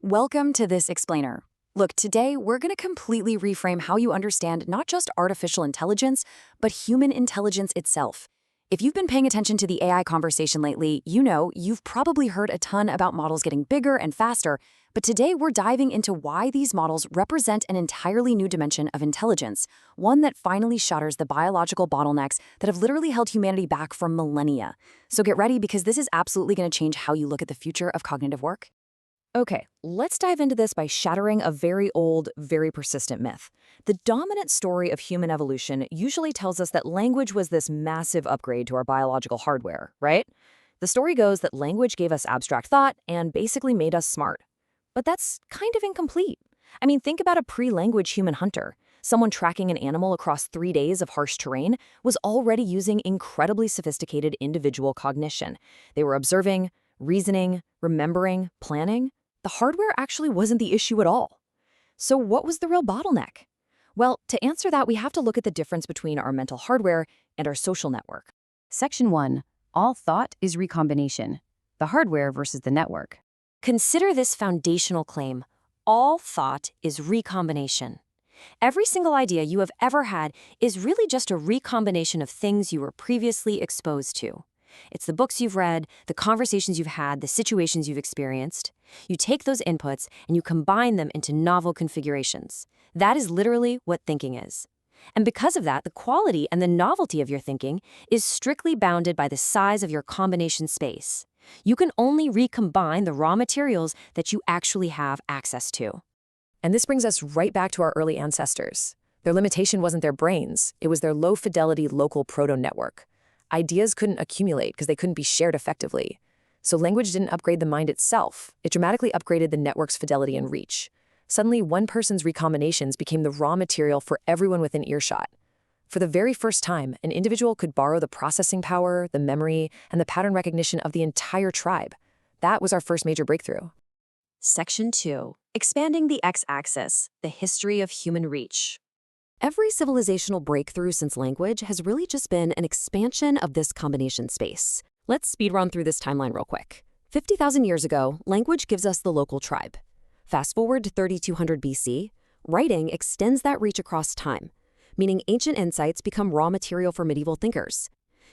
Welcome to this explainer. Look, today we're going to completely reframe how you understand not just artificial intelligence, but human intelligence itself. If you've been paying attention to the AI conversation lately, you know you've probably heard a ton about models getting bigger and faster, but today we're diving into why these models represent an entirely new dimension of intelligence, one that finally shatters the biological bottlenecks that have literally held humanity back for millennia. So get ready, because this is absolutely going to change how you look at the future of cognitive work. Okay, let's dive into this by shattering a very old, very persistent myth. The dominant story of human evolution usually tells us that language was this massive upgrade to our biological hardware, right? The story goes that language gave us abstract thought and basically made us smart. But that's kind of incomplete. I mean, think about a pre-language human hunter. Someone tracking an animal across 3 days of harsh terrain was already using incredibly sophisticated individual cognition. They were observing, reasoning, remembering, planning. The hardware actually wasn't the issue at all. So what was the real bottleneck? Well, to answer that, we have to look at the difference between our mental hardware and our social network. Section 1. All thought is recombination. The hardware versus the network. Consider this foundational claim. All thought is recombination. Every single idea you have ever had is really just a recombination of things you were previously exposed to. It's the books you've read, the conversations you've had, the situations you've experienced. You take those inputs and you combine them into novel configurations. That is literally what thinking is. And because of that, the quality and the novelty of your thinking is strictly bounded by the size of your combination space. You can only recombine the raw materials that you actually have access to. And this brings us right back to our early ancestors. Their limitation wasn't their brains, it was their low-fidelity local proto-network. Ideas couldn't accumulate because they couldn't be shared effectively. So language didn't upgrade the mind itself. It dramatically upgraded the network's fidelity and reach. Suddenly, one person's recombinations became the raw material for everyone within earshot. For the very first time, an individual could borrow the processing power, the memory, and the pattern recognition of the entire tribe. That was our first major breakthrough. Section 2. Expanding the X-axis, the history of human reach. Every civilizational breakthrough since language has really just been an expansion of this combination space. Let's speedrun through this timeline real quick. 50,000 years ago, language gives us the local tribe. Fast forward to 3200 BC, writing extends that reach across time, meaning ancient insights become raw material for medieval thinkers.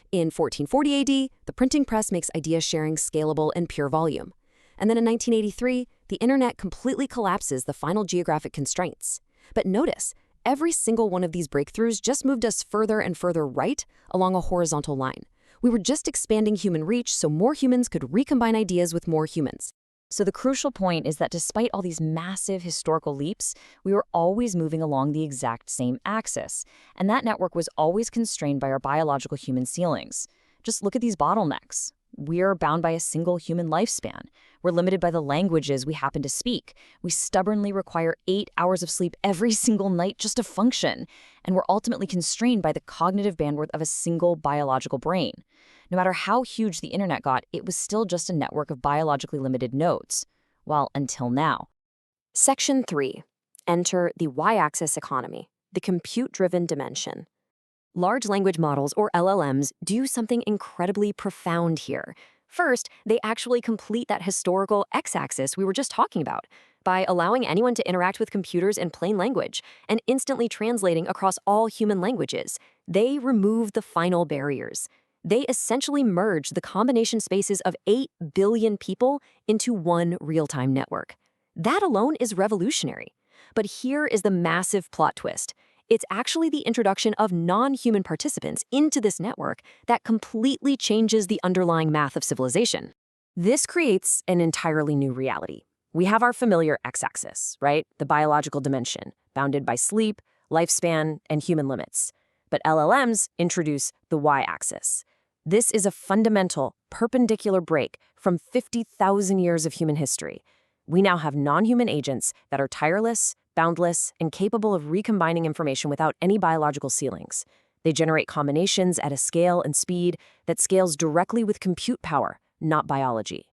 In 1440 AD, the printing press makes idea sharing scalable and pure volume. And then in 1983, the internet completely collapses the final geographic constraints. But notice, every single one of these breakthroughs just moved us further and further right along a horizontal line. We were just expanding human reach so more humans could recombine ideas with more humans. So the crucial point is that despite all these massive historical leaps, we were always moving along the exact same axis. And that network was always constrained by our biological human ceilings. Just look at these bottlenecks. We are bound by a single human lifespan. We're limited by the languages we happen to speak. We stubbornly require 8 hours of sleep every single night just to function. And we're ultimately constrained by the cognitive bandwidth of a single biological brain. No matter how huge the internet got, it was still just a network of biologically limited nodes. Well, until now. Section 3. Enter the Y-axis economy, the compute-driven dimension. Large language models, or LLMs, do something incredibly profound here. First, they actually complete that historical X-axis we were just talking about by allowing anyone to interact with computers in plain language and instantly translating across all human languages. They remove the final barriers. They essentially merge the combination spaces of 8 billion people into one real-time network. That alone is revolutionary. But here is the massive plot twist. It's actually the introduction of non-human participants into this network that completely changes the underlying math of civilization. This creates an entirely new reality. We have our familiar X-axis, right? The biological dimension, bounded by sleep, lifespan, and human limits. But LLMs introduce the Y-axis. This is a fundamental, perpendicular break from 50,000 years of human history. We now have non-human agents that are tireless, boundless, and capable of recombining information without any biological ceilings. They generate combinations at a scale and speed that scales directly with compute power, not biology.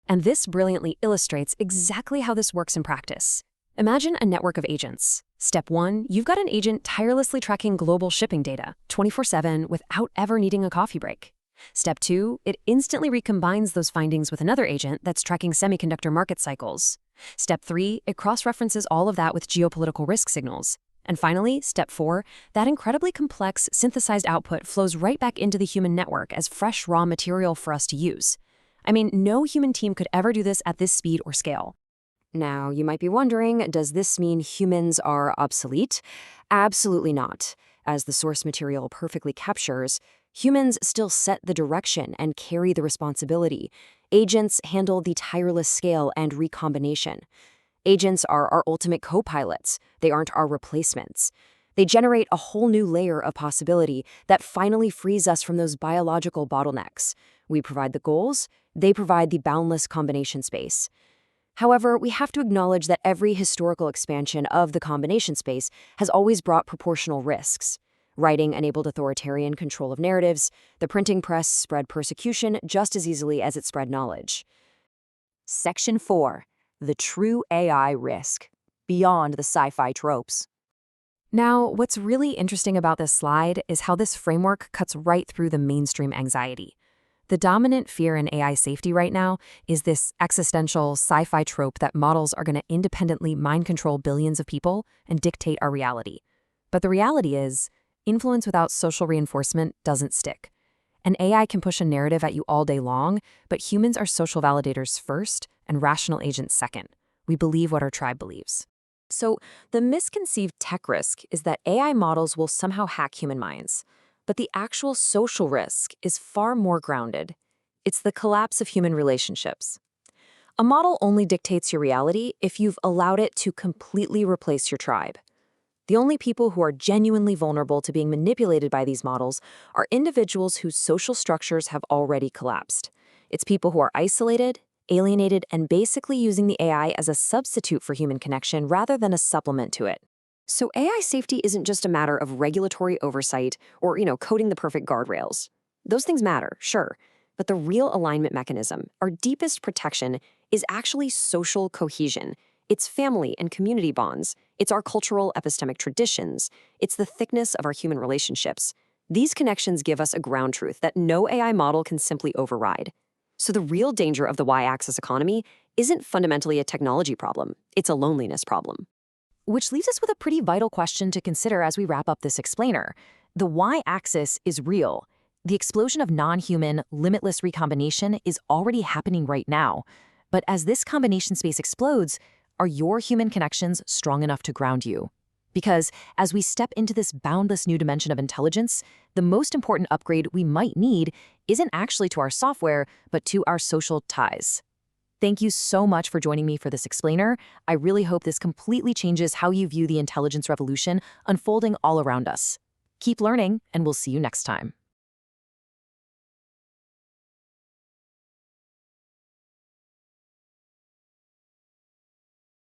And this brilliantly illustrates exactly how this works in practice. Imagine a network of agents. Step 1, you've got an agent tirelessly tracking global shipping data 24/7 without ever needing a coffee break. Step 2, it instantly recombines those findings with another agent that's tracking semiconductor market cycles. Step 3, it cross-references all of that with geopolitical risk signals. And finally, step 4, that incredibly complex, synthesized output flows right back into the human network as fresh raw material for us to use. I mean, no human team could ever do this at this speed or scale. Now, you might be wondering, does this mean humans are obsolete? Absolutely not. As the source material perfectly captures, humans still set the direction and carry the responsibility. Agents handle the tireless scale and recombination. Agents are our ultimate co-pilots. They aren't our replacements. They generate a whole new layer of possibility that finally frees us from those biological bottlenecks. We provide the goals, they provide the boundless combination space. However, we have to acknowledge that every historical expansion of the combination space has always brought proportional risks. Writing enabled authoritarian control of narratives. The printing press spread persecution just as easily as it spread knowledge. Section 4. The true AI risk. Beyond the sci-fi tropes. Now, what's really interesting about this slide is how this framework cuts right through the mainstream anxiety. The dominant fear in AI safety right now is this existential sci-fi trope that models are going to independently mind control billions of people and dictate our reality. But the reality is, influence without social reinforcement doesn't stick. An AI can push a narrative at you all day long, but humans are social validators first and rational agents second. We believe what our tribe believes. So, the misconceived tech risk is that AI models will somehow hack human minds. But the actual social risk is far more grounded. It's the collapse of human relationships. A model only dictates your reality if you've allowed it to completely replace your tribe. The only people who are genuinely vulnerable to being manipulated by these models are individuals whose social structures have already collapsed. It's people who are isolated, alienated, and basically using the AI as a substitute for human connection rather than a supplement to it. So AI safety isn't just a matter of regulatory oversight or, coding the perfect guardrails. Those things matter, sure, but the real alignment mechanism, our deepest protection, is actually social cohesion. It's family and community bonds. It's our cultural epistemic traditions. It's the thickness of our human relationships. These connections give us a ground truth that no AI model can simply override. So the real danger of the Y-axis economy isn't fundamentally a technology problem. It's a loneliness problem. Which leaves us with a pretty vital question to consider as we wrap up this explainer. The Y-axis is real. The explosion of non-human, limitless recombination is already happening right now. But as this combination space explodes, are your human connections strong enough to ground you? Because as we step into this boundless new dimension of intelligence, the most important upgrade we might need isn't actually to our software, but to our social ties. Thank you so much for joining me for this explainer. I really hope this completely changes how you view the intelligence revolution unfolding all around us. Keep learning, and we'll see you next time.